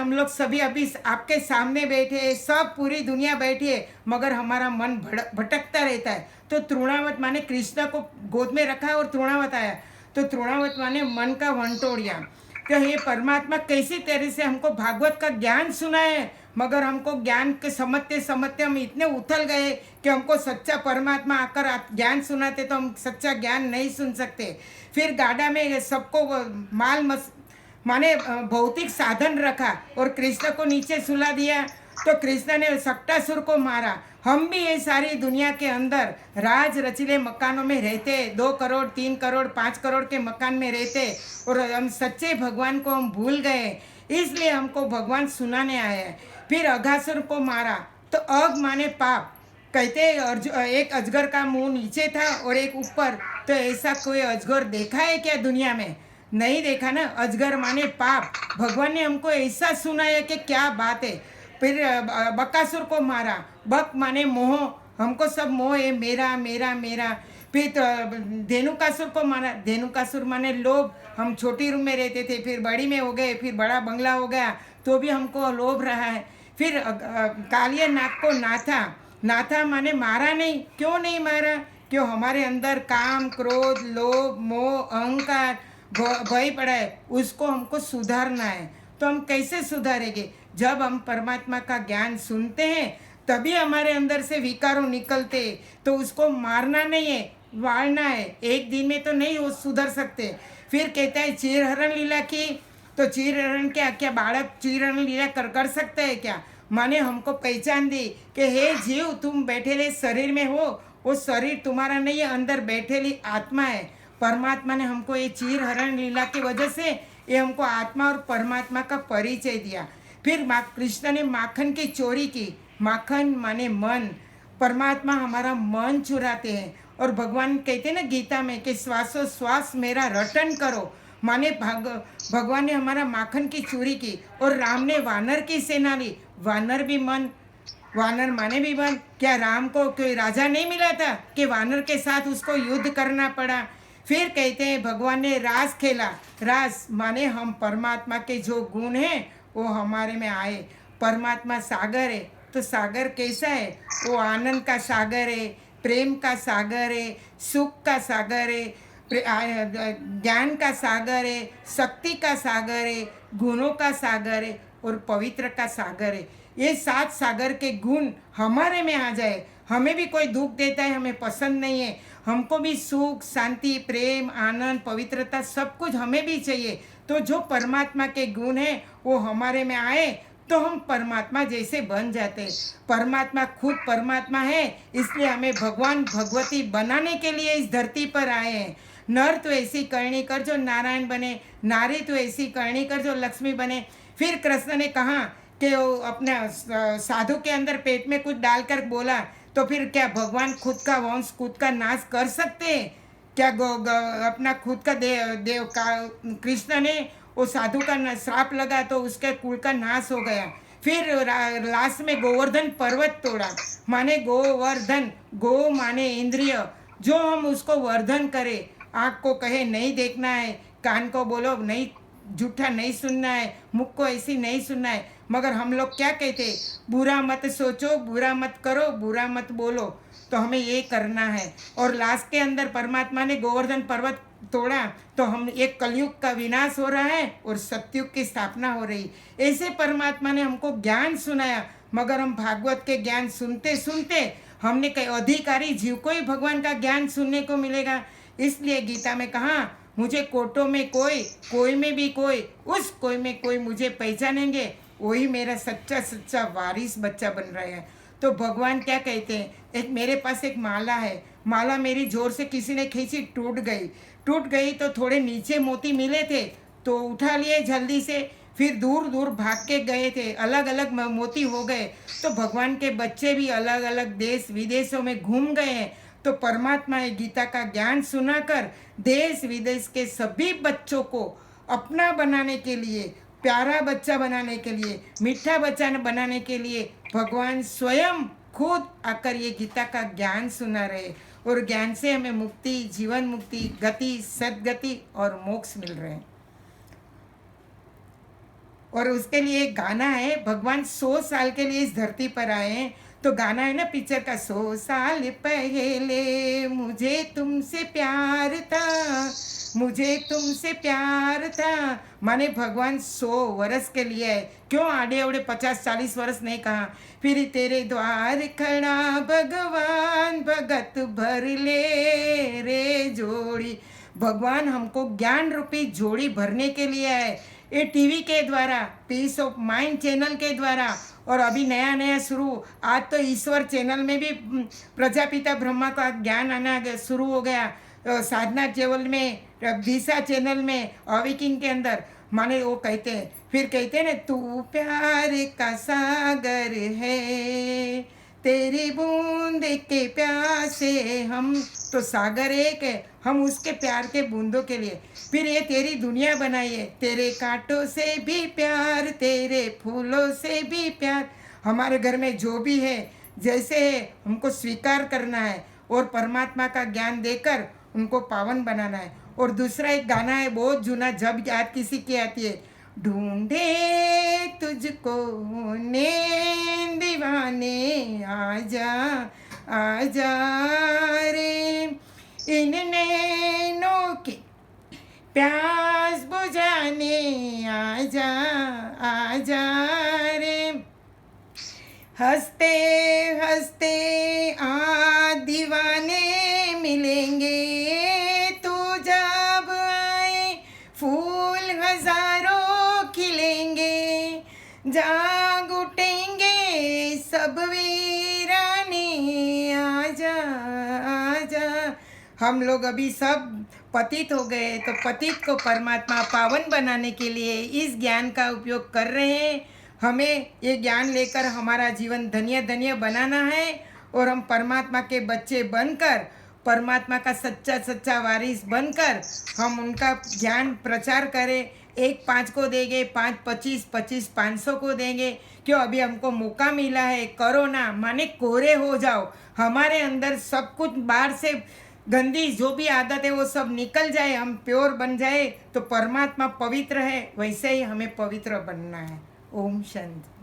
हम लोग सभी अभी आपके सामने बैठे हैं, सब पूरी दुनिया बैठी है, मगर हमारा मन भटकता रहता है। तो तृणावत माने कृष्ण को गोद में रखा और तृणावत आया, तो तृणावत माने मन का वंटोड़िया। तो ये परमात्मा कैसी तरह से हमको भागवत का ज्ञान सुनाए, मगर हमको ज्ञान के समझते समझते हम इतने उथल गए कि हमको सच्चा परमात्मा आकर ज्ञान सुनाते तो हम सच्चा ज्ञान नहीं सुन सकते। फिर गाड़ा में सबको माल मस माने भौतिक साधन रखा और कृष्ण को नीचे सुला दिया। तो कृष्ण ने सक्टासुर को मारा। हम भी ये सारी दुनिया के अंदर राज रचीले मकानों में रहते, 2 करोड़ 3 करोड़ 5 करोड़ के मकान में रहते, और हम सच्चे भगवान को हम भूल गए। इसलिए हमको भगवान सुनाने आया है। फिर अघासुर को मारा। तो अघ माने पाप, कहते एक अजगर का मुंह नीचे था और एक ऊपर। तो ऐसा कोई अजगर देखा है क्या दुनिया में? नहीं देखा ना। अजगर माने पाप। भगवान ने हमको ऐसा सुनाया कि क्या बात है। फिर बकासुर को मारा। बक माने मोह, हमको सब मोह है, मेरा मेरा मेरा। फिर धेनुकासुर को मारा। धेनुकासुर माने लोभ, हम छोटी रूम में रहते थे, फिर बड़ी में हो गए, फिर बड़ा बंगला हो गया, तो भी हमको लोभ रहा है। फिर कालिया नाग को नाथा। नाथा माने मारा नहीं। क्यों नहीं मारा? क्यों? हमारे अंदर काम क्रोध लोभ मोह अहंकार भय पड़ा है, उसको हमको सुधारना है। तो हम कैसे सुधारेंगे? जब हम परमात्मा का ज्ञान सुनते हैं तभी हमारे अंदर से विकारों निकलते। तो उसको मारना नहीं है, वाड़ना है। एक दिन में तो नहीं वो सुधर सकते। फिर कहता है चीरहरण लीला की। तो चीरहरण क्या क्या बालक चीरहरण लीला कर सकते हैं क्या? माने हमको पहचान दी कि हे जीव, तुम बैठेले शरीर में हो, वो शरीर तुम्हारा नहीं है, अंदर बैठेली आत्मा है। परमात्मा ने हमको ये चीर हरण लीला की वजह से ये हमको आत्मा और परमात्मा का परिचय दिया। फिर कृष्ण ने माखन की चोरी की। माखन माने मन। परमात्मा हमारा मन चुराते हैं। और भगवान कहते हैं ना गीता में कि श्वासोश्वास मेरा रटन करो। माने भगवान ने हमारा माखन की चोरी की। और राम ने वानर की सेना ली। वानर भी मन, वानर माने भी मन। क्या राम को कोई राजा नहीं मिला था कि वानर के साथ उसको युद्ध करना पड़ा? फिर कहते हैं भगवान ने रास खेला। रास माने हम परमात्मा के जो गुण हैं वो हमारे में आए। परमात्मा सागर है, तो सागर कैसा है? वो आनंद का सागर है, प्रेम का सागर है, सुख का सागर है, ज्ञान का सागर है, शक्ति का सागर है, गुणों का सागर है और पवित्र का सागर है। ये 7 सागर के गुण हमारे में आ जाए। हमें भी कोई दुख देता है, हमें पसंद नहीं है। हमको भी सुख शांति प्रेम आनंद पवित्रता सब कुछ हमें भी चाहिए। तो जो परमात्मा के गुण हैं वो हमारे में आए तो हम परमात्मा जैसे बन जाते। परमात्मा खुद परमात्मा है, इसलिए हमें भगवान भगवती बनाने के लिए इस धरती पर आए हैं। नर तो ऐसी करनी कर जो नारायण बने, नारी तो ऐसी करनी कर जो लक्ष्मी बने। फिर कृष्ण ने कहा कि वो अपना साधु के अंदर पेट में कुछ डालकर बोला, तो फिर क्या भगवान खुद का वंश खुद का नाश कर सकते हैं क्या? अपना खुद का देव का कृष्ण ने वो साधु का श्राप लगा तो उसके कुल का नाश हो गया। फिर लास्ट में गोवर्धन पर्वत तोड़ा। माने गोवर्धन, गो माने इंद्रिय, जो हम उसको वर्धन करें। आँख को कहे नहीं देखना है, कान को बोलो नहीं झूठा नहीं सुनना है, मुख को ऐसी नहीं सुनना है। मगर हम लोग क्या कहते? बुरा मत सोचो, बुरा मत करो, बुरा मत बोलो। तो हमें ये करना है। और लास्ट के अंदर परमात्मा ने गोवर्धन पर्वत तोड़ा तो हम एक कलयुग का विनाश हो रहा है और सतयुग की स्थापना हो रही। ऐसे परमात्मा ने हमको ज्ञान सुनाया, मगर हम भागवत के ज्ञान सुनते सुनते हमने कई अधिकारी जीव को ही भगवान का ज्ञान सुनने को मिलेगा। इसलिए गीता में कहा, मुझे कोटों में कोई, कोई में भी कोई, उस कोई में कोई मुझे पहचानेंगे, वही मेरा सच्चा सच्चा वारिस बच्चा बन रहा है। तो भगवान क्या कहते हैं? एक मेरे पास एक माला है, माला मेरी जोर से किसी ने खींची, टूट गई तो थोड़े नीचे मोती मिले थे तो उठा लिए जल्दी से। फिर दूर दूर भाग के गए थे, अलग अलग मोती हो गए। तो भगवान के बच्चे भी अलग अलग देश विदेशों में घूम गए हैं। तो परमात्मा ने गीता का ज्ञान सुनाकर देश विदेश के सभी बच्चों को अपना बनाने के लिए, प्यारा बच्चा बनाने के लिए, मीठा बच्चा बनाने के लिए भगवान स्वयं खुद आकर ये गीता का ज्ञान सुना रहे। और ज्ञान से हमें मुक्ति, जीवन मुक्ति, गति, सदगति और मोक्ष मिल रहे हैं। और उसके लिए एक गाना है, भगवान 100 साल के लिए इस धरती पर आए हैं, तो गाना है ना पिक्चर का, 100 साल पहले मुझे तुमसे प्यार था, मुझे तुमसे प्यार था। माने भगवान 100 वर्ष के लिए है, क्यों आड़े अवड़े 50-40 वर्ष नहीं कहा। फिर तेरे द्वार खड़ा भगवान भगत भर ले रे जोड़ी। भगवान हमको ज्ञान रूपी जोड़ी भरने के लिए है, ये टीवी के द्वारा, पीस ऑफ माइंड चैनल के द्वारा, और अभी नया नया शुरू, आज तो ईश्वर चैनल में भी प्रजापिता ब्रह्मा का ज्ञान आना शुरू हो गया, साधना केवल में, दिशा चैनल में, अविकिंग के अंदर। माने वो कहते हैं, फिर कहते हैं ना, तू प्यार का सागर है, तेरी बूंद के प्यासे हम, तो सागर एक है, हम उसके प्यार के बूंदों के लिए। फिर ये तेरी दुनिया बनाई है, तेरे कांटों से भी प्यार, तेरे फूलों से भी प्यार। हमारे घर में जो भी है, जैसे है, हमको स्वीकार करना है और परमात्मा का ज्ञान देकर उनको पावन बनाना है। और दूसरा एक गाना है बहुत जुना, जब याद किसी की आती है, ढूंढे तुझको ने दीवाने, आजा आजा रे, इन नैनों की प्यास बुझाने, आजा आजा रे। हंसते हंसते दीवाने मिलेंगे, तू जब आए फूल हजारों खिलेंगे, जाग उठेंगे सब वीराने, आजा आजा। हम लोग अभी सब पतित हो गए, तो पतित को परमात्मा पावन बनाने के लिए इस ज्ञान का उपयोग कर रहे हैं। हमें ये ज्ञान लेकर हमारा जीवन धन्य धन्य बनाना है, और हम परमात्मा के बच्चे बनकर, परमात्मा का सच्चा सच्चा वारिस बनकर हम उनका ज्ञान प्रचार करें। 1 5 को देंगे, 5 25, 25 500 को देंगे। क्यों, अभी हमको मौका मिला है, करो ना, माने कोरे हो जाओ, हमारे अंदर सब कुछ बाहर से गंदी जो भी आदत है वो सब निकल जाए, हम प्योर बन जाए, तो परमात्मा पवित्र है, वैसे ही हमें पवित्र बनना है। ओम शांति।